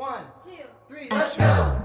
1, 2, 3, let's go!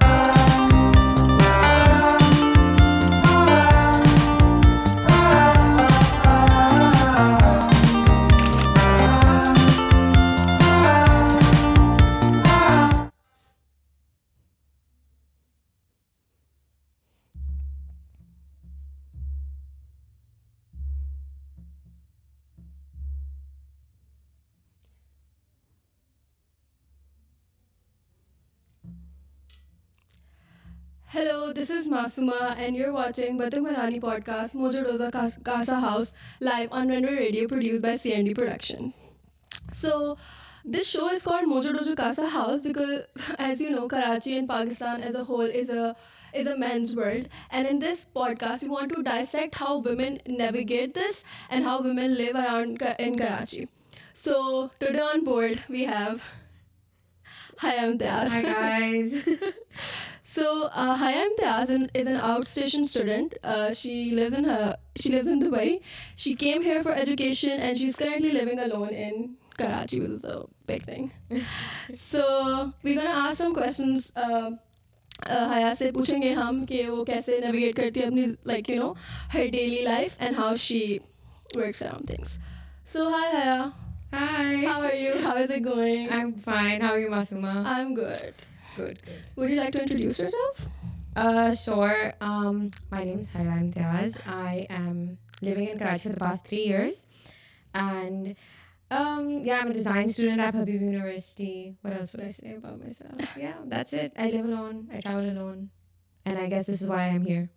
Hello, this is Masooma, and you're watching Batuk Maharani podcast, Mojo Casa House, live on Renway Radio, produced by CND Production. So, this show is called Mojo Dojo Casa House because, as you know, Karachi and Pakistan as a whole is a men's world, and in this podcast, we want to dissect how women navigate this and how women live around in Karachi. So, today on board we have Haya. Hi guys. So Haya is an outstation student. She lives in Dubai. She came here for education and she's currently living alone in Karachi, which is a big thing. So we're gonna ask some questions. Haya से पूछेंगे हम कि वो कैसे navigate करती है अपनी her daily life and how she works around things. So hi Haya. Hi. How are you? How is it going? I'm fine. How are you, Masooma? I'm good. Good. Would you like to introduce yourself? Sure. My name is Haya Imtiaz. I am living in Karachi for the past 3 years. And yeah, I'm a design student at Habib University. What else would I say about myself? Yeah, that's it. I live alone. I travel alone. And I guess this is why I'm here.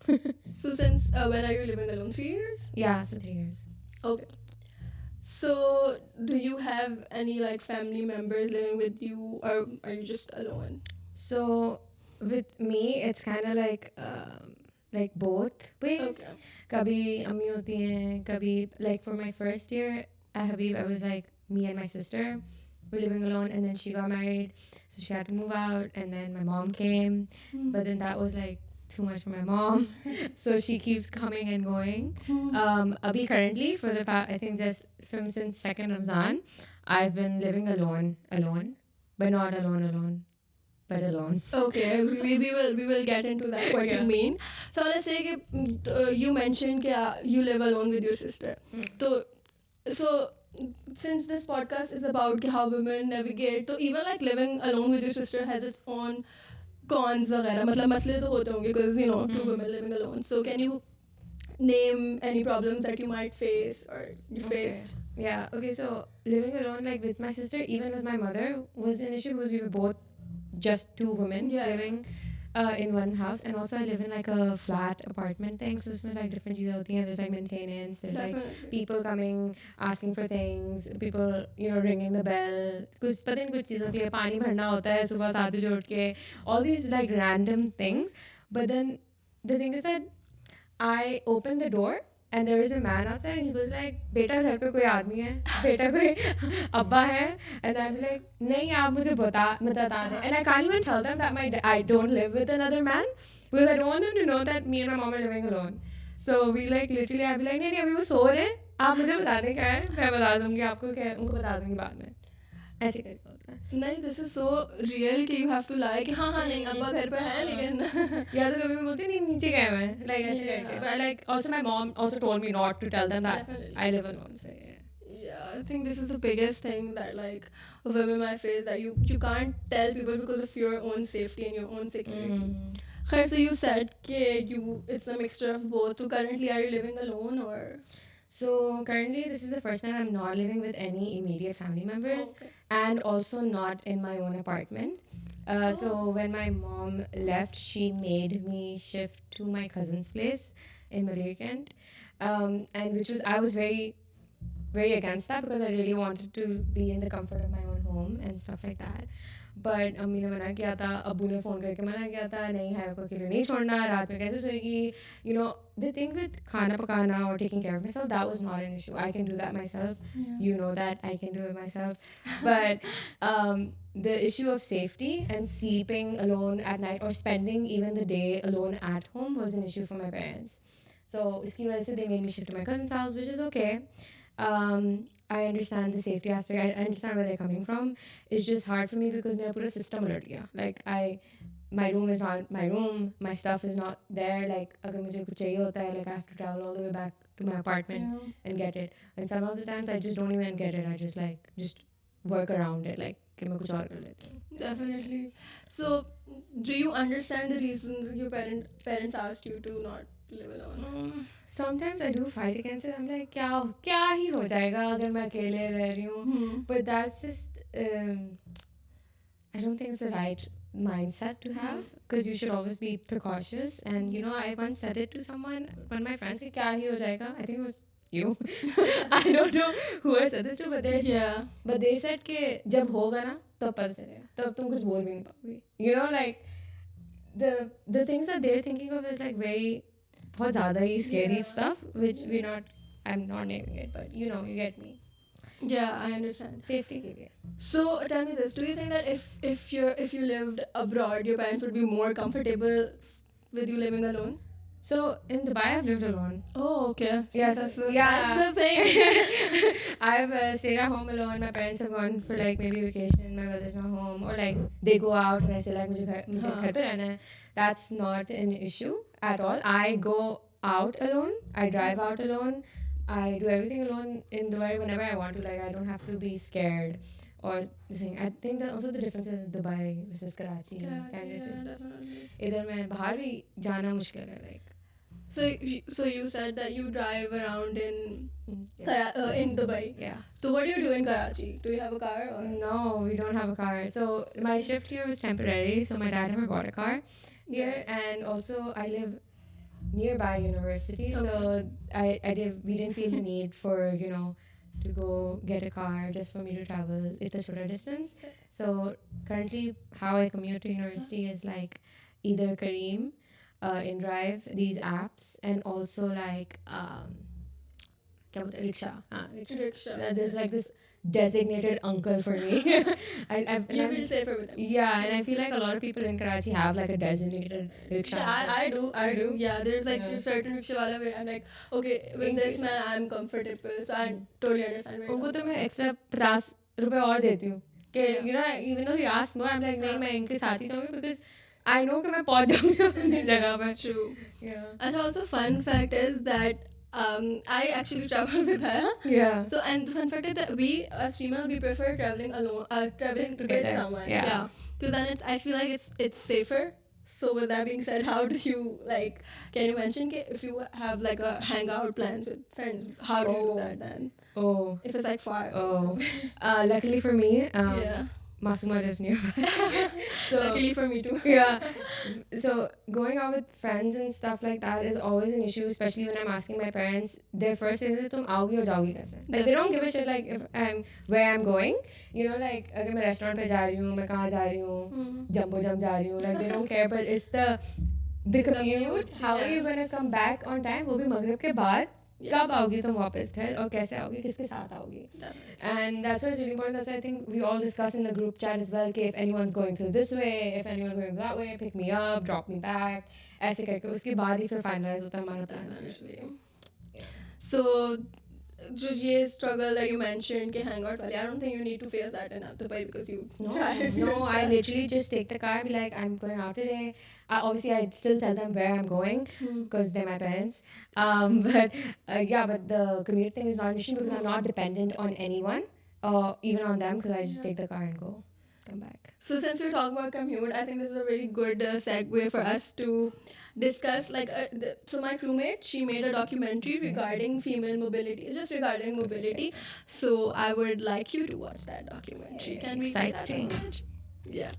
So since when are you living alone? 3 years? Yeah, so 3 years. Okay. So do you have any family members living with you, or are you just alone? So with me, it's kind of like both ways. Okay. Kabhi ammi hoti hain, kabhi like for my first year at Habib, I was like me and my sister were living alone, and then she got married, so she had to move out, and then my mom came, but then that was like too much for my mom, so she keeps coming and going. Abhi currently for the past, I think just from since second Ramzan, I've been living alone, but not alone. But alone. Okay, we will get into that. What you mean? So let's say you mentioned that you live alone with your sister. So since this podcast is about how women navigate, so even living alone with your sister has its own cons वगैरह मतलब मसले तो होते होंगे because two women living alone. So can you name any problems that you might face or you faced? Yeah. Okay. So living alone, like with my sister, even with my mother, was an issue because we were both just two women living in one house, and also I live in like a flat apartment thing, so it's like different cheeses hoti hain. There's like maintenance, there's like people coming asking for things, people ringing the bell, कुछ पता नहीं कुछ चीज़ों के लिए पानी भरना होता है सुबह 7 बजे उठ के, all these like random things. But then the thing is that I opened the door and there was a man outside and he was like, बेटा घर पे कोई आदमी है, बेटा कोई अब्बा है, and I'm like, नहीं आप मुझे बता दें, and I can't even tell them that I don't live with another man because I don't want them to know that me and my mom are living alone. So we like literally I'd be like नहीं अभी वो सो रहे हैं, आप मुझे बता दें क्या है, मैं बता दूँगी आपको, क्या उनको बता दूँगी बाद में, ऐसे करके होता है. नहीं दिस इज सो रियल कि यू हैव टू लाइक हाँ हाँ नहीं अब्बा घर पे है लेकिन या तो कभी मैं बोलती नहीं नीचे गए मैं like ऐसे करके, but like also my mom also told me not to tell them that I live alone, so yeah, I think this is the biggest thing that women might face, that you can't tell people because of your own safety and your own security. Khair, so you said it's a mixture of both. So currently are you living alone or? So currently this is the first time I'm not living with any immediate family members, and also not in my own apartment. So when my mom left, she made me shift to my cousin's place in Marya, and I was very very against that because I really wanted to be in the comfort of my own home and stuff like that. But अम्मी ने मना किया था, अब्बू ने phone करके मना किया था, नहीं हाया को अकेले नहीं छोड़ना, रात में कैसे सोएगी. The thing with खाना पकाना or taking care of myself, that was not an issue. I can do that myself. Yeah. You know that I can do it myself. But the issue of safety and sleeping alone at night or spending even the day alone at home was an issue for my parents. So इसकी वजह से they made me shift to my cousin's house, which is okay. I understand the safety aspect. I understand where they're coming from. It's just hard for me because मेरा पूरा system उलट गया. Like my room is not my room. My stuff is not there. Like अगर मुझे कुछ चाहिए होता है, like I have to travel all the way back to my apartment and get it. And some of the times I just don't even get it. I just work around it. Like कि मैं कुछ और कर लेती हूँ. Definitely. So, do you understand the reasons your parents asked you to not live alone? Sometimes I do fight against it. I'm like, क्या ही हो जाएगा अगर मैं अकेले रह रही हूँ. But that's just I don't think it's the right mindset to have, because you should always be precautious. And you know, I once said it to someone, one of my friends, कि क्या ही हो जाएगा. I think it was you. I don't know who I said this to, but they said कि जब होगा ना तब पता चलेगा, तब तुम कुछ बोल भी नहीं पाओगे. You know, like the things that they're thinking of is like very बहुत ज़्यादा ही scary stuff, which I'm not naming it, but you know, you get me. Yeah, I understand. Safety के लिए. So tell me this: do you think that if you lived abroad, your parents would be more comfortable with you living alone? So in Dubai, I've lived alone. Oh, okay. Yes, that's the thing. I've stayed at home alone. My parents have gone for like maybe vacation. My brother's not home, or like they go out and I say like मुझे घर पे रहना है. That's not an issue at all. I go out alone. I drive out alone. I do everything alone in Dubai whenever I want to. Like I don't have to be scared or this thing. I think that also the difference is Dubai versus Karachi. Definitely. इधर मैं बाहर भी जाना मुश्किल है. Like. So you said that you drive around in Dubai. Yeah. So what do you do in Karachi? Do you have a car? Or? No, we don't have a car. So my shift here was temporary. So my dad never bought a car here, and also I live nearby university. Okay. So we didn't feel the need for to go get a car just for me to travel. It's a shorter distance. So currently, how I commute to university is like either Kareem. InDrive, these apps, and also like rickshaw. Rickshaw. There's like this designated uncle for me. You feel safer with them. Yeah, and I feel like a lot of people in Karachi have like a designated rickshaw. Yeah, I do. Yeah, there's like there's certain rickshaw wala where I'm like, okay, with this man I'm comfortable, so I totally understand. उनको तो मैं extra ₹50 और देती हूँ. You know, even though he asked more, I'm like नहीं मैं इनके साथ ही जाऊँगी because I know कि मैं पहुँच जाऊँगी अपनी जगह पर. True. Yeah. And also fun fact is that I actually travel with Haya. Yeah. So and the fun fact is that we as female we prefer traveling alone, traveling with someone. Yeah. Because then I feel like it's safer. So with that being said, how do you like? Can you mention if you have like a hangout plans with friends? How do you do that then? Oh. If it's like far. Oh. Luckily for me. Yeah. Masooma lives nearby. So, luckily for me too. Yeah. So going out with friends and stuff like that is always an issue, especially when I'm asking my parents. Their first thing is तुम आओगी और जाओगी कैसे? Like they don't give a shit like if I'm where I'm going. You know, like अगर मैं restaurant पे जा रही हूँ, मैं कहाँ जा रही हूँ, jumbo jump जा रही हूँ. Like they don't care, but it's the commute. How are you gonna come back on time? वो भी मगरिब के बाद. कब आओगी तुम वापस घर और कैसे आओगी किसके साथ आओगी and that's why it's really important. That's why I think we all discuss in the group chat as well कि if anyone's going through this way, if anyone's going that way, pick me up, drop me back, ऐसे करके उसके बाद ही फिर finalize होता है हमारा plan. So जो ये struggle that you mentioned कि hangout वाले, I don't think you need to face that in Dubai because you drive. No, I literally just take the car and be like, I'm going out today. Obviously, I still tell them where I'm going because they're my parents. But the commute thing is not an issue because I'm not dependent on anyone, even on them, because I just take the car and go, come back. So since we're talking about commute, I think this is a really good segue for us to discuss so my crewmate, she made a documentary regarding female mobility, just regarding mobility. So I would like you to watch that documentary. Can we see that documentary? Yeah.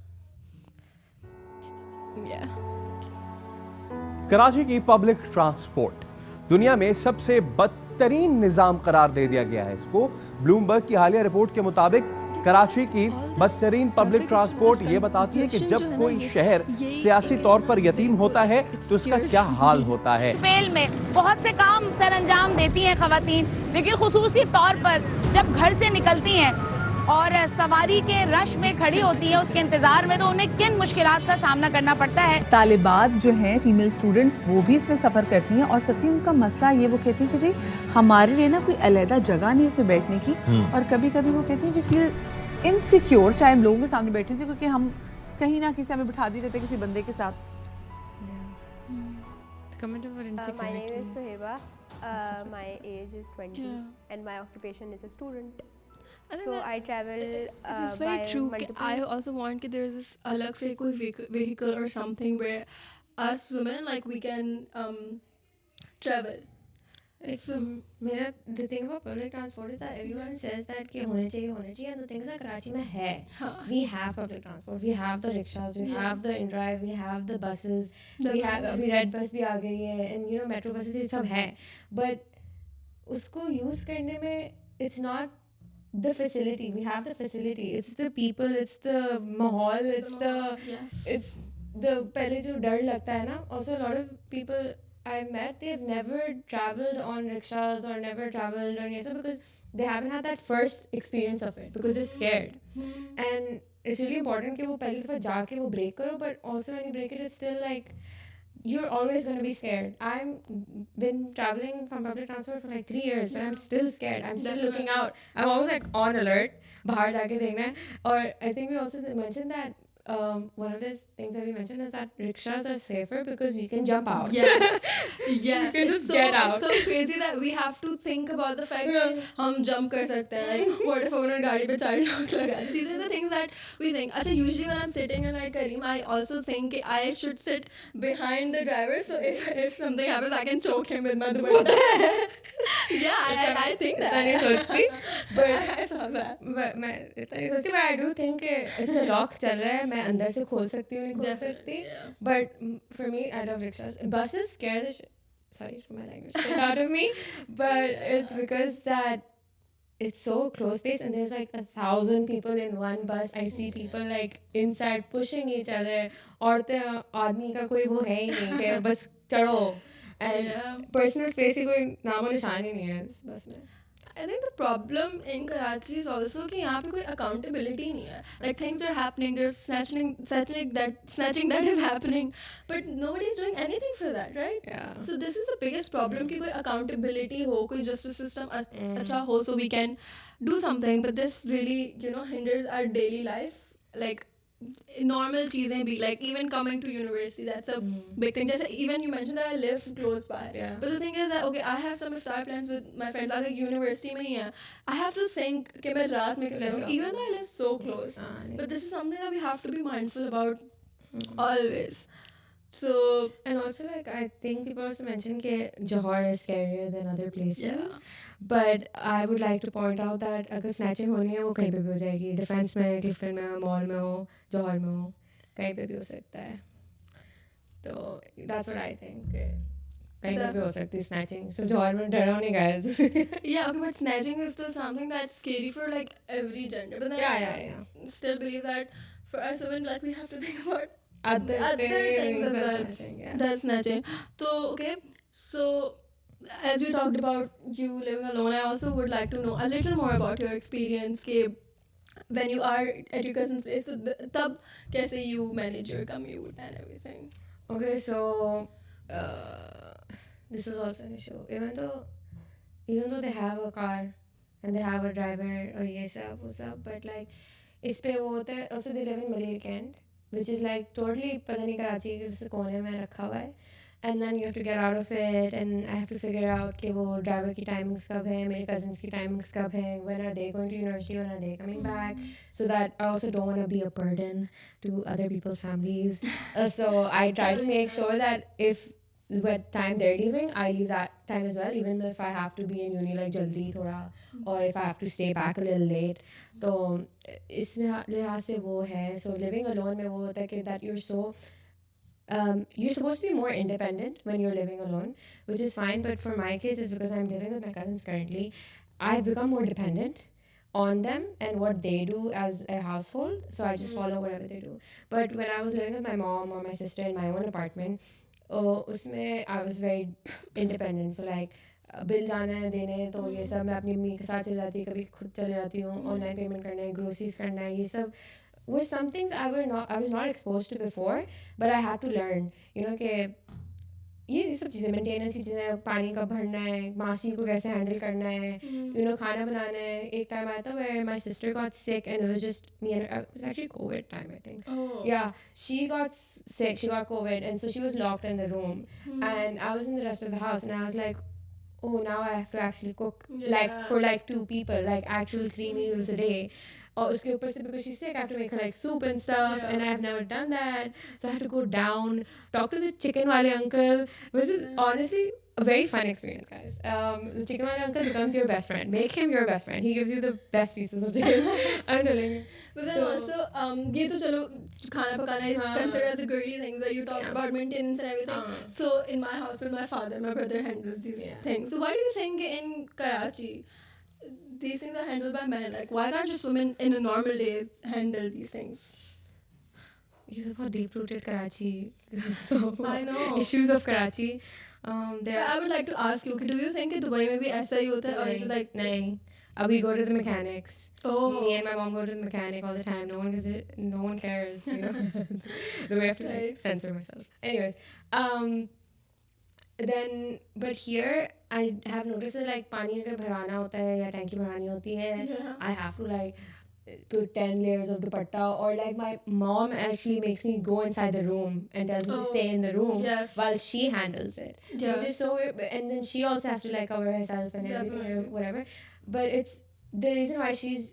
Karachi की public transport दुनिया में सबसे बदतरीन निजाम करार दे दिया गया है इसको. Bloomberg की हालिया रिपोर्ट के मुताबिक कराची की बदतरीन पब्लिक ट्रांसपोर्ट ये बताती है कि जब कोई शहर सियासी तौर पर यतीम होता है तो उसका क्या हाल होता है. फेल में बहुत से काम सर अंजाम देती हैं खवातीन, लेकिन खुसूसी तौर पर जब घर से निकलती हैं और सवारी के रश में खड़ी होती है उसके इंतजार में, तो उन्हें किन मुश्किलात का सामना करना पड़ता है। तालिबात जो हैं फीमेल स्टूडेंट्स वो भी इसमें सफ़र करती हैं और सत्य उनका मसला ये वो कहती हैं कि जी हमारे लिए ना कोई अलहदा जगह नहीं है इसे बैठने की और कभी कभी वो कहती हैं जी फील इनसिक्योर चाहे हम लोगों के सामने बैठे थे क्योंकि हम कहीं ना किसी हमें बिठा दिए रहते किसी बंदे के साथ. Comment over insecurity. My name is Soheba. My age is 20 and my occupation is a student. So I travel it's very by true. multiple. I also want that there's this alag se koi vehicle or something where us women like we can travel. The thing about public transport is that everyone says that कि होने चाहिए and the thing is that Karachi में है. We have public transport, we have the rickshaws, we have the in-drive, we have the buses, we have अभी red bus भी आ गई है and you know metro buses ये सब है. But उसको use करने में it's not the facility. We have the facility. It's the people, it's the mahal, it's the पहले जो डर लगता है ना. Also a lot of people I met, they've never traveled on rickshaws or never traveled on Yesa because they haven't had that first experience of it because they're scared. And it's really important कि वो पहली दफ़ा जाके वो break करो, but also when you break it, it's still like you're always going to be scared. I've been traveling from public transport for like 3 years, but I'm still scared. I'm still looking out. I'm always like on alert. बाहर जाके देखना है. Or I think we also mentioned that one of the things that we mentioned is that rickshaws are safer because we can jump out. Yes. You can just get out. It's so crazy that we have to think about the fact that हम jump कर सकते हैं. Like what if उन्होंने गाड़ी पे 4 लोग लगा दिए? These are the things that we think. अच्छा, usually when I'm sitting in like Kareem, I also think I should sit behind the driver so if something happens, I can choke him with my dupatta. Yeah, I think that. इतना नहीं सोचती. But I saw that. मैं इतना नहीं सोचती. But I do think ऐसे lock चल रहा है. मैं अंदर से खोल सकती हूँ नहीं खोल सकती. But for me, I love rickshaws. Buses scare the sorry for my language shit out of me, but it's because that it's so close spaced and there's like 1,000 people in one bus. I see people like inside pushing each other. औरतें आदमी का कोई वो है ही नहीं कि बस चढ़ो. And personal space की कोई नामो निशान ही नहीं है इस बस में. I think the problem in Karachi is also कि यहाँ पे कोई accountability नहीं है. Like things are happening, there's snatching that is happening, but nobody's doing anything for that, right? Yeah. So this is the biggest problem कि कोई accountability हो, कोई justice system अच्छा हो, so we can do something. But this really, hinders our daily life. Like normal चीजें भी, like even coming to university, that's a big thing. जैसे even you mentioned that I live close by, but the thing is that okay, I have some iftar plans with my friends. अगर university में ही है, I have to think कि मैं रात में कैसे आऊँ, even though I live so close. But this is something that we have to be mindful about always. So and also like I think people also mentioned that Johor is scarier than other places, but I would like to point out that अगर snatching होनी है वो कहीं पे भी हो जाएगी. Defense में, Clifton में, mall में हो, Johor में हो, कहीं पे भी हो सकता है. तो that's what I think. कहीं पे भी हो सकती है snatching. So Johor में डरो नहीं guys. yeah, okay, but snatching is still something that's scary for like every gender. But then I still believe that for us women, like we have to think about other things as well. That's snatching. So okay, so as we talked about you living alone, I also would like to know a little more about your experience when you are at your cousin's place. So tab kaise you manage your commute and everything. Okay, so this is also an issue. Even though they have a car and they have a driver or ये सब वो सब, but like इस पे वो होता है. Also they live in Malay Kent, which is like totally पता नहीं कराची के उस कोने में रखा हुआ है. And then you have to get out of it and I have to figure out कि वो driver की timings कब है, मेरे cousins की timings कब है, when are they going to university, when are they coming back, so that I also don't want to be a burden to other people's families. So I try to make sure that if what time they're leaving, I leave that time as well, even though if I have to be in uni like jaldi thoda, or if I have to stay back a little late. तो इसमें लिहाज से वो है. So living alone में वो होता है कि that you're so you're supposed to be more independent when you're living alone, which is fine, but for my case is because I'm living with my cousins currently, I've become more dependent on them and what they do as a household, so I just follow whatever they do. But when I was living with my mom or my sister in my own apartment, usme I was very independent. So like bill जाना है देने तो ये सब मैं अपनी mummy के साथ चली जाती, कभी खुद चली जाती हूँ, ऑनलाइन पेमेंट करना है, ग्रोसरीज करना है, ये सब were some things I was not exposed to before, but I had to learn, you know, कि ये सब चीज़ें मेंटेनेंस की चीज़ें, पानी कब भरना है, मासी को कैसे हैंडल करना है, you know, खाना बनाना है. एक टाइम आया था where my sister got sick and it was just me and her. It was actually COVID time, I think. Oh. Yeah, she got sick, she got COVID, and so she was locked in the room, and I was in the rest of the house, and I was like, oh, now I have to actually cook like for like 2 people, like actual 3 meals a day. Or uske upar se, because she's sick, I have to make her like soup and stuff, and I have never done that, so I had to go down, talk to the chicken wale uncle, which is honestly a very fun experience, guys. The chicken wale uncle becomes your best friend. Make him your best friend. He gives you the best pieces of chicken. I'm telling you. But then also, ये तो चलो खाना पकाना is considered as a girly thing where you talk about maintenance and everything. So in my household, my father, my brother handles these things. So why do you think in Karachi these things are handled by men? Like, why can't just women in a normal day handle these things? These are deep-rooted Karachi. So I know. Issues of Karachi. I would like to ask you, do you think कि Dubai में भी ऐसा ही होता है, or is it like nahin. We go to the mechanics. Oh. Me and my mom go to the mechanic all the time. No one cares, you know. Do we have to like censor myself? Anyways, then but here I have noticed that like पानी अगर भराना होता है या टैंकी भरानी होती है, I have to like put 10 layers of dupatta, or like my mom actually makes me go inside the room and tells me to stay in the room while she handles it, which is so weird. And then she also has to like cover herself and everything or whatever, but it's the reason why she's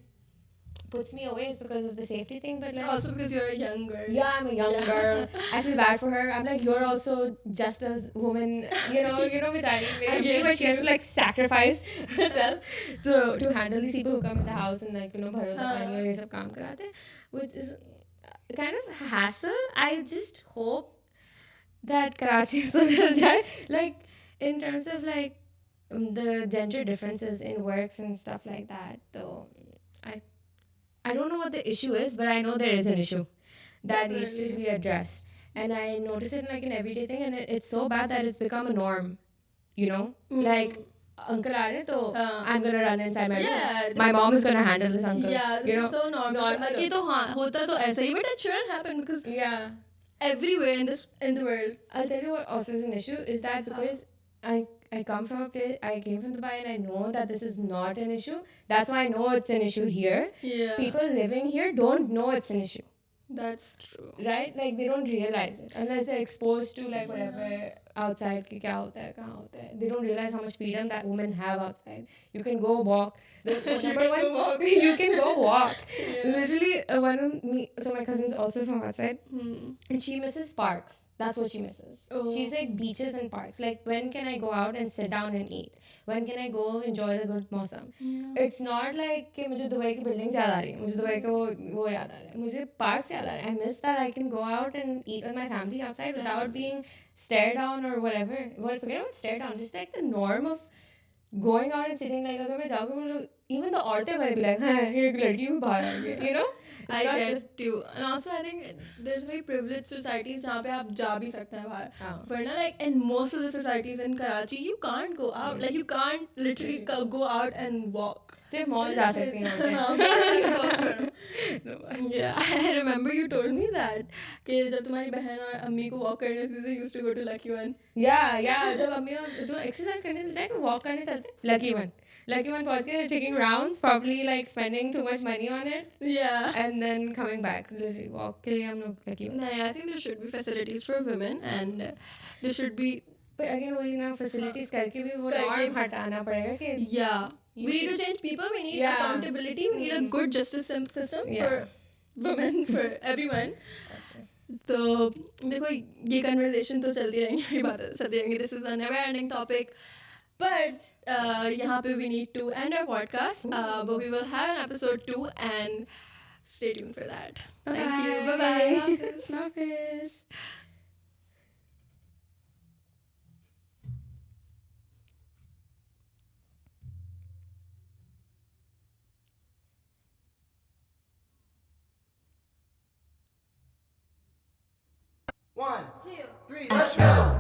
puts me away is because of the safety thing, but like also because you're a young girl. Yeah, I'm a young girl. I feel bad for her. I'm like, you're also just as woman, you know, maybe, but she has to like sacrifice herself to handle these people who come in the house and like, you know, bharo the pani aur ye sab kaam karate, which is kind of hassle. I just hope that Karachi sudhar jaye, like in terms of like the gender differences in works and stuff like that. So I don't know what the issue is, but I know there is an issue that needs to be addressed. And I notice it like an everyday thing, and it's so bad that it's become a norm, you know? Like, uncle aa rahe, so I'm going to run inside my room. My mom is going to handle this uncle. Yeah, this is so normal. Like, ये तो हाँ, होता तो ऐसा ही, but it shouldn't happen because everywhere in the world. I'll tell you what also is an issue is that because I come from a place, I came from Dubai, and I know that this is not an issue. That's why I know it's an issue here. Yeah. People living here don't know it's an issue. That's true. Right? Like, they don't realize it. Unless they're exposed to, like, whatever outside, ki kya hota hai, kahan hota hai. They don't realize how much freedom that women have outside. You can go walk. You can go walk. Literally, so my cousin's also from outside. And she misses parks. That's what she misses. She's like beaches and parks. Like, when can I go out and sit down and eat? When can I go enjoy the good mausam? It's not like कि मुझे Dubai की buildings याद आ रही हैं, मुझे Dubai का वो याद आ रहा है, मुझे parks याद आ रहा है. I miss that I can go out and eat with my family outside without being stared down or whatever. Well, forget about stare down. Just like the norm of going out and sitting. Like, अगर मैं जाऊँगी, even the औरतें going to be like, हाँ, एक लड़की भी बाहर आ गई, you know? I get you. And also, I think there's very privileged societies जहाँ पे आप जा भी सकते हैं बाहर. But ना, like in most of the societies in Karachi, you can't go out. Like, you can't literally go out and walk. सिर्फ मॉल जा सकती हैं. Yeah, I remember you told me that कि जब तुम्हारी बहन और अम्मी को walk करने से they used to go to Lucky One. Yeah, जब अम्मी तो exercise करने चलते हैं कि walk करने चलते हैं Lucky One पहुँच के taking rounds, probably like spending too much money on it. Yeah. And then coming back. Literally walk के लिए हम लोग Lucky One. No, I think there should be facilities for women and there should be. But again, वही ना facilities करके भी वो norm हटाना पड़ेगा कि. Yeah. We need to change people. We need accountability. We need a good justice system for women, for everyone. तो देखो ये conversation तो चलती रहेंगी, ये बातें चलती रहेंगी. This is a never-ending topic. But यहाँ पे we need to end our podcast. But we will have an episode 2 and stay tuned for that. Thank you. Bye-bye. Hafiz. One, two, three, let's go!